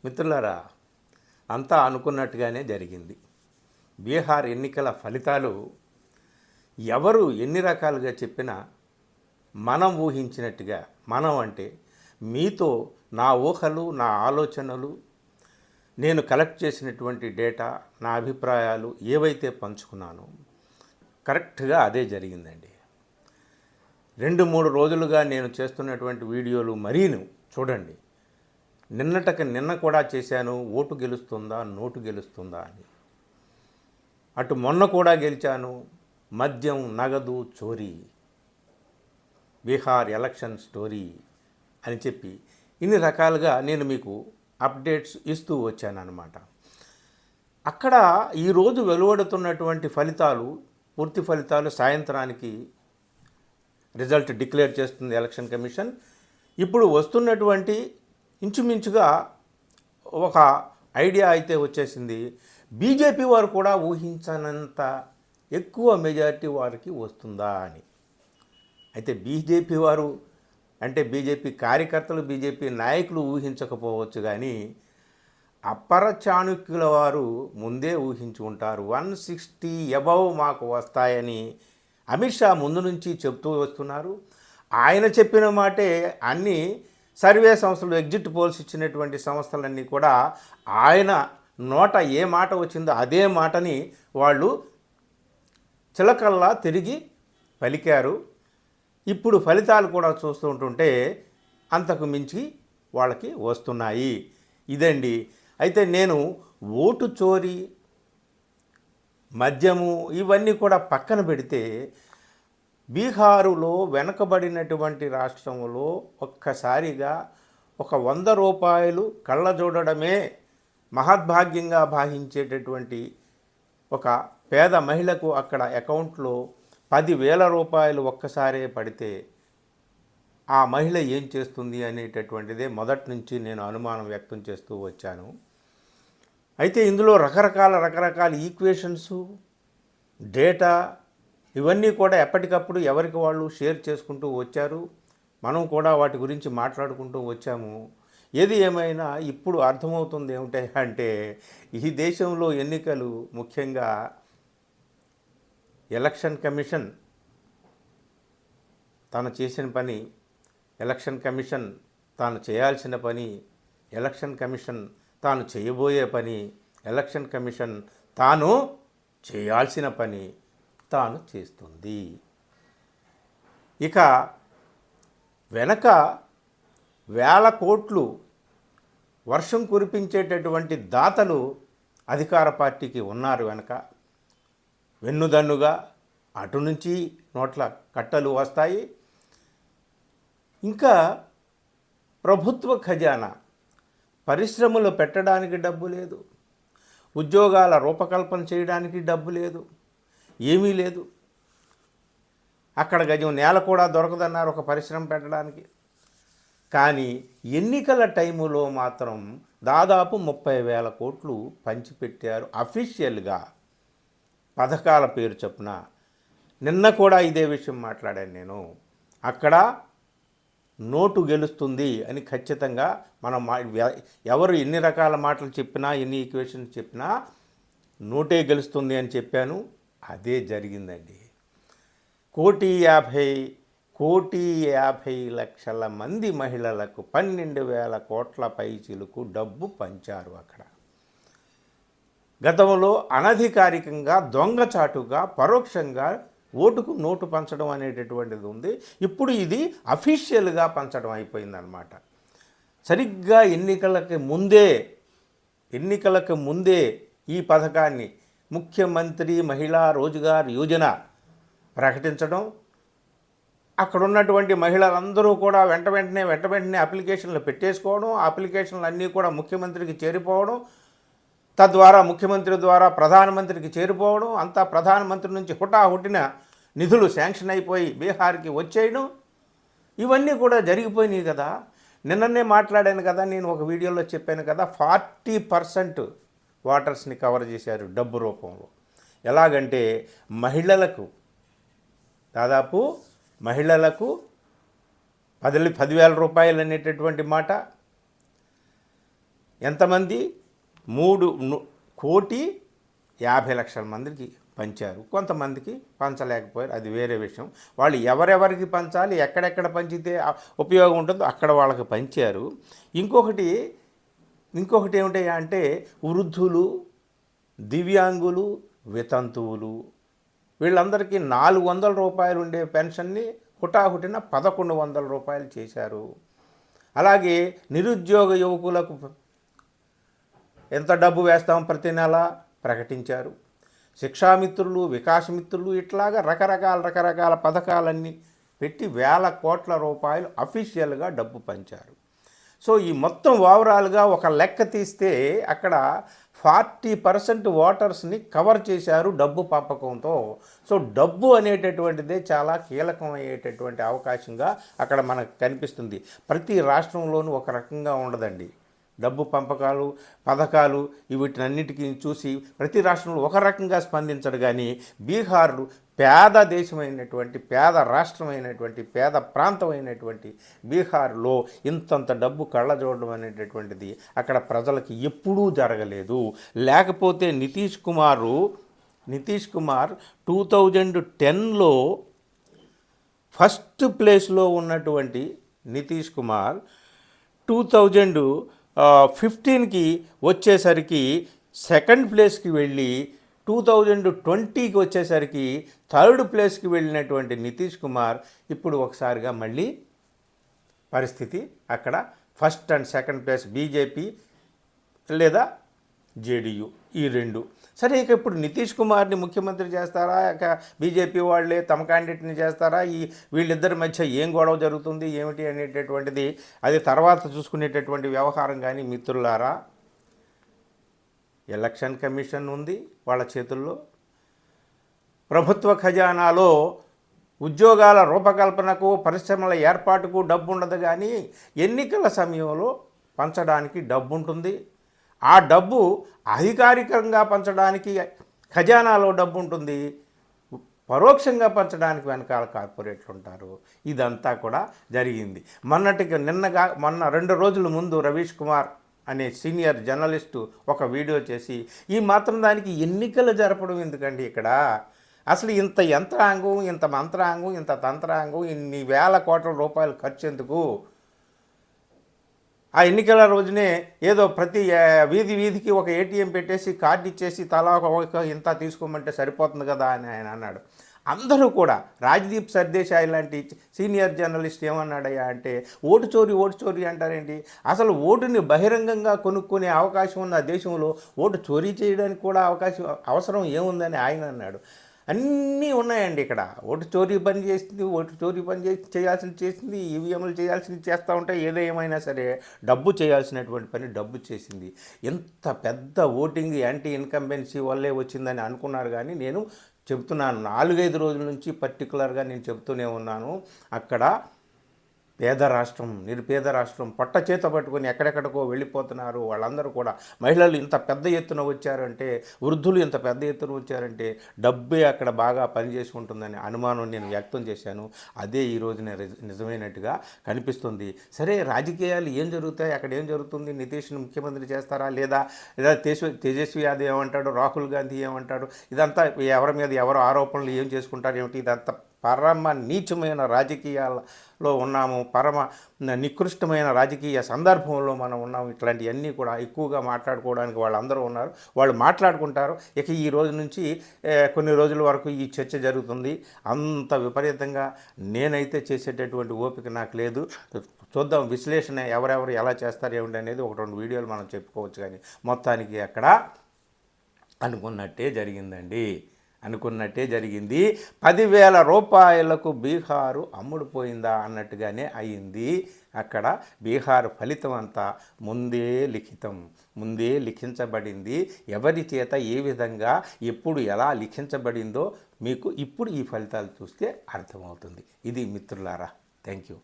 మిత్రులారా, అంతా అనుకున్నట్టుగానే జరిగింది. బీహార్ ఎన్నికల ఫలితాలు ఎవరు ఎన్ని రకాలుగా చెప్పినా మనం ఊహించినట్టుగా, మనం అంటే మీతో నా ఊహలు, నా ఆలోచనలు, నేను కలెక్ట్ చేసినటువంటి డేటా, నా అభిప్రాయాలు ఏవైతే పంచుకున్నానో కరెక్ట్గా అదే జరిగిందండి. 2-3 రోజులుగా నేను చేస్తున్నటువంటి వీడియోలు మరీను చూడండి. నిన్న కూడా చేశాను, ఓటు గెలుస్తుందా నోటు గెలుస్తుందా అని. అటు మొన్న కూడా గెలిచాను, మద్యం నగదు చోరీ, బీహార్ ఎలక్షన్ స్టోరీ అని చెప్పి ఇన్ని రకాలుగా నేను మీకు అప్డేట్స్ ఇస్తూ వచ్చానన్నమాట. అక్కడ ఈరోజు వెలువడుతున్నటువంటి ఫలితాలు, పూర్తి ఫలితాలు సాయంత్రానికి రిజల్ట్ డిక్లేర్ చేస్తుంది ఎలక్షన్ కమిషన్. ఇప్పుడు వస్తున్నటువంటి ఇంచుమించుగా ఒక ఐడియా అయితే వచ్చేసింది. బీజేపీ వారు కూడా ఊహించనంత ఎక్కువ మెజారిటీ వారికి వస్తుందా అని. అయితే బీజేపీ వారు అంటే బీజేపీ కార్యకర్తలు, బీజేపీ నాయకులు ఊహించకపోవచ్చు, కానీ అపర చాణుక్యుల వారు ముందే ఊహించి ఉంటారు. 160 అబవ్ మాకు వస్తాయని అమిత్ షా ముందు నుంచి చెప్తూ వస్తున్నారు. ఆయన చెప్పిన మాటే అన్ని సర్వే సంస్థలు, ఎగ్జిట్ పోల్స్ ఇచ్చినటువంటి సంస్థలన్నీ కూడా ఆయన నోట ఏ మాట వచ్చిందో అదే మాటని వాళ్ళు చిలకల్లా తిరిగి పలికారు. ఇప్పుడు ఫలితాలు కూడా చూస్తూ ఉంటుంటే అంతకు మించి వాళ్ళకి వస్తున్నాయి. ఇదండి. అయితే నేను ఓటు చోరీ, మద్యము ఇవన్నీ కూడా పక్కన పెడితే బీహారులో వెనుకబడినటువంటి రాష్ట్రంలో ఒక్కసారిగా ఒక 100 రూపాయలు కళ్ళ చూడడమే మహద్భాగ్యంగా భావించేటటువంటి ఒక పేద మహిళకు అక్కడ అకౌంట్లో 10,000 రూపాయలు ఒక్కసారే పడితే ఆ మహిళ ఏం చేస్తుంది అనేటటువంటిదే మొదటి నుంచి నేను అనుమానం వ్యక్తం చేస్తూ వచ్చాను. అయితే ఇందులో రకరకాల ఈక్వేషన్స్, డేటా ఇవన్నీ కూడా ఎప్పటికప్పుడు ఎవరికి వాళ్ళు షేర్ చేసుకుంటూ వచ్చారు. మనం కూడా వాటి గురించి మాట్లాడుకుంటూ వచ్చాము. ఏది ఏమైనా ఇప్పుడు అర్థమవుతుంది ఏమిటంటే ఈ దేశంలో ఎన్నికలు, ముఖ్యంగా ఎలక్షన్ కమిషన్ తాను చేసిన పని, ఎలక్షన్ కమిషన్ తాను చేయాల్సిన పని, ఎలక్షన్ కమిషన్ తాను చేయబోయే పని, ఎలక్షన్ కమిషన్ తాను చేయాల్సిన పని తాను చేస్తుంది. ఇక వెనక 1000 కోట్లు వర్షం కురిపించేటటువంటి దాతలు అధికార పార్టీకి ఉన్నారు. వెనక వెన్నుదన్నుగా అటు నుంచి నోట్ల కట్టలు వస్తాయి. ఇంకా ప్రభుత్వ ఖజానా, పరిశ్రమలు పెట్టడానికి డబ్బు లేదు, ఉద్యోగాల రూపకల్పన చేయడానికి డబ్బు లేదు, ఏమీ లేదు. అక్కడ గజం నేల కూడా దొరకదన్నారు ఒక పరిశ్రమ పెట్టడానికి. కానీ ఎన్నికల టైములో మాత్రం దాదాపు 30,000 కోట్లు పంచిపెట్టారు అఫీషియల్గా, పథకాల పేరు చొప్పున. నిన్న కూడా ఇదే విషయం మాట్లాడాను నేను. అక్కడ నోటు గెలుస్తుంది అని ఖచ్చితంగా మనం ఎవరు ఎన్ని రకాల మాటలు చెప్పినా, ఎన్ని ఈక్వేషన్స్ చెప్పినా నోటే గెలుస్తుంది అని చెప్పాను. అదే జరిగిందండి. 1,50,00,000 మంది మహిళలకు 12,000 కోట్ల పైచిలకు డబ్బు పంచారు అక్కడ. గతంలో అనధికారికంగా, దొంగచాటుగా, పరోక్షంగా ఓటుకు నోటు పంచడం అనేటటువంటిది ఉంది. ఇప్పుడు ఇది అఫీషియల్గా పంచడం అయిపోయిందన్నమాట. సరిగ్గా ఎన్నికలకు ముందే ఈ పథకాన్ని ముఖ్యమంత్రి మహిళా రోజ్గార్ యోజన ప్రకటించడం, అక్కడ ఉన్నటువంటి మహిళలందరూ కూడా వెంటనే అప్లికేషన్లు పెట్టేసుకోవడం, ఆ అప్లికేషన్లు అన్నీ కూడా ముఖ్యమంత్రికి చేరిపోవడం, తద్వారా ముఖ్యమంత్రి ద్వారా ప్రధానమంత్రికి చేరిపోవడం, అంతా ప్రధానమంత్రి నుంచి హుటాహుటిన నిధులు శాంక్షన్ అయిపోయి బీహార్కి వచ్చేయడం, ఇవన్నీ కూడా జరిగిపోయినాయి కదా. నిన్ననే మాట్లాడాను కదా, నేను ఒక వీడియోలో చెప్పాను కదా, 40% వాటర్స్ని కవర్ చేశారు డబ్బు రూపంలో. ఎలాగంటే దాదాపు మహిళలకు 10,000 రూపాయలు అనేటటువంటి మాట, ఎంతమంది 3,50,00,000 మందికి పంచారు. కొంతమందికి పంచలేకపోయారు, అది వేరే విషయం. వాళ్ళు ఎవరెవరికి పంచాలి, ఎక్కడెక్కడ పంచితే ఉపయోగం ఉంటుందో అక్కడ వాళ్ళకి పంచారు. ఇంకొకటి ఏమిటయ్యా అంటే వృద్ధులు, దివ్యాంగులు, వితంతువులు వీళ్ళందరికీ 400 రూపాయలు ఉండే పెన్షన్ని హుటాహుటిన 1,100 రూపాయలు చేశారు. అలాగే నిరుద్యోగ యువకులకు ఎంత డబ్బు వేస్తాం ప్రతి నెల ప్రకటించారు. శిక్షామిత్రులు, వికాసమిత్రులు ఇట్లాగా రకరకాల పథకాలన్నీ పెట్టి వేల కోట్ల రూపాయలు అఫీషియల్గా డబ్బు పంచారు. సో ఈ మొత్తం ఓవరాల్గా ఒక లెక్క తీస్తే అక్కడ 40% ఓటర్స్ని కవర్ చేశారు డబ్బు పంపకంతో. సో డబ్బు అనేటటువంటిదే చాలా కీలకమయ్యేటటువంటి అవకాశంగా అక్కడ మనకు కనిపిస్తుంది. ప్రతి రాష్ట్రంలోనూ ఒక రకంగా ఉండదండి. డబ్బు పంపకాలు, పథకాలు వీటినన్నిటికీ చూసి ప్రతి రాష్ట్రంలో ఒక రకంగా స్పందించడు. కానీ బీహార్లు పేద దేశమైనటువంటి, పేద రాష్ట్రమైనటువంటి, పేద ప్రాంతమైనటువంటి బీహార్లో ఇంతంత డబ్బు కళ్ళ చూడడం అనేటటువంటిది అక్కడ ప్రజలకి ఎప్పుడూ జరగలేదు. లేకపోతే నితీష్ కుమార్ 2010లో ఫస్ట్ ప్లేస్లో ఉన్నటువంటి నితీష్ కుమార్ 2015కి వచ్చేసరికి సెకండ్ ప్లేస్కి వెళ్ళి 2020కి వచ్చేసరికి థర్డ్ ప్లేస్కి వెళ్ళినటువంటి నితీష్ కుమార్ ఇప్పుడు ఒకసారిగా మళ్ళీ పరిస్థితి అక్కడ first and second place BJP లేదా జేడీయూ ఈ రెండు. సరే, ఇక ఇప్పుడు నితీష్ కుమార్ని ముఖ్యమంత్రి చేస్తారా, ఇక బీజేపీ వాళ్ళే తమ క్యాండిడేట్ని చేస్తారా, వీళ్ళిద్దరి మధ్య ఏం గొడవ జరుగుతుంది ఏమిటి అనేటటువంటిది అది తర్వాత చూసుకునేటటువంటి వ్యవహారం. కానీ మిత్రులారా, ఎలక్షన్ కమిషన్ ఉంది వాళ్ళ చేతుల్లో. ప్రభుత్వ ఖజానాలో ఉద్యోగాల రూపకల్పనకు, పరిశ్రమల ఏర్పాటుకు డబ్బు ఉండదు, కానీ ఎన్నికల సమయంలో పంచడానికి డబ్బు ఉంటుంది. ఆ డబ్బు అధికారికంగా పంచడానికి ఖజానాలో డబ్బు ఉంటుంది, పరోక్షంగా పంచడానికి వెనకాల కార్పొరేట్లు ఉంటారు. ఇదంతా కూడా జరిగింది. మొన్న 2 రోజుల ముందు రవీష్ కుమార్ అనే సీనియర్ జర్నలిస్టు ఒక వీడియో చేసి ఈ మాత్రం దానికి ఎన్నికలు జరపడం ఎందుకండి, ఇక్కడ అసలు ఇంత యంత్రాంగం, ఇంత మంత్రాంగం, ఇంత తంత్రాంగం, ఇన్ని వేల కోట్ల రూపాయలు ఖర్చు ఎందుకు? ఆ ఎన్నికల రోజునే ఏదో ప్రతి వీధికి ఒక ఏటీఎం పెట్టేసి కార్డు ఇచ్చేసి తలా ఒక ఇంత తీసుకోమంటే సరిపోతుంది కదా అని ఆయన అన్నాడు. అందరూ కూడా రాజ్దీప్ సర్దేశాయ్ లాంటి సీనియర్ జర్నలిస్ట్ ఏమన్నాడయ్యా అంటే, ఓటు చోరీ అంటారేంటి? అసలు ఓటుని బహిరంగంగా కొనుక్కునే అవకాశం ఉన్న దేశంలో ఓటు చోరీ చేయడానికి కూడా అవసరం ఏముందని ఆయన అన్నాడు. అన్నీ ఉన్నాయండి ఇక్కడ. ఓటు చోరీ పని చేయాల్సింది, ఈవీఎంలు చేయాల్సింది చేస్తూ ఉంటే ఏమైనా సరే డబ్బు చేయాల్సినటువంటి పని డబ్బు చేసింది. ఎంత పెద్ద ఓటింగ్ యాంటీ ఇన్కంబెన్సీ వల్లే వచ్చిందని అనుకున్నారు. కానీ నేను చెబుతున్నాను, 4-5 రోజుల నుంచి పర్టికులర్గా నేను చెబుతూనే ఉన్నాను, అక్కడ నిరుపేద రాష్ట్రం పొట్ట చేత పట్టుకొని ఎక్కడెక్కడికో వెళ్ళిపోతున్నారు వాళ్ళందరూ కూడా. మహిళలు ఇంత పెద్ద ఎత్తున వచ్చారంటే, వృద్ధులు ఇంత పెద్ద ఎత్తున వచ్చారంటే డబ్బే అక్కడ బాగా పనిచేసి ఉంటుందని అనుమానం నేను వ్యక్తం చేశాను. అదే ఈ రోజున నిజమైనట్టుగా కనిపిస్తుంది. సరే, రాజకీయాలు ఏం జరుగుతాయి, అక్కడ ఏం జరుగుతుంది? నితీష్ని ముఖ్యమంత్రి చేస్తారా లేదా తేజస్వి యాదవ్ ఏమంటాడు, రాహుల్ గాంధీ ఏమంటాడు, ఇదంతా ఎవరి మీద ఎవరు ఆరోపణలు ఏం చేసుకుంటారు ఏమిటి, ఇదంతా పరమ నీచమైన రాజకీయాల్లో ఉన్నాము, పరమ నికృష్టమైన రాజకీయ సందర్భంలో మనం ఉన్నాము. ఇట్లాంటివన్నీ కూడా ఎక్కువగా మాట్లాడుకోవడానికి వాళ్ళందరూ ఉన్నారు, వాళ్ళు మాట్లాడుకుంటారు. ఇక ఈ రోజు నుంచి కొన్ని రోజుల వరకు ఈ చర్చ జరుగుతుంది. అంత విపరీతంగా నేనైతే చేసేటటువంటి ఓపిక నాకు లేదు. చూద్దాం, విశ్లేషణ ఎవరెవరు ఎలా చేస్తారు ఏమిటి అనేది 1-2 వీడియోలు మనం చెప్పుకోవచ్చు. కానీ మొత్తానికి అక్కడ అనుకున్నట్టే జరిగిందండి. 10,000 రూపాయలకు బీహారు అమ్ముడుపోయిందా అన్నట్టుగానే అయింది. అక్కడ బీహార్ ఫలితం అంతా ముందే లిఖించబడింది. ఎవరి చేత ఏ విధంగా ఎప్పుడు ఎలా లిఖించబడిందో మీకు ఇప్పుడు ఈ ఫలితాలు చూస్తే అర్థమవుతుంది. ఇది మిత్రులారా, థ్యాంక్ యూ.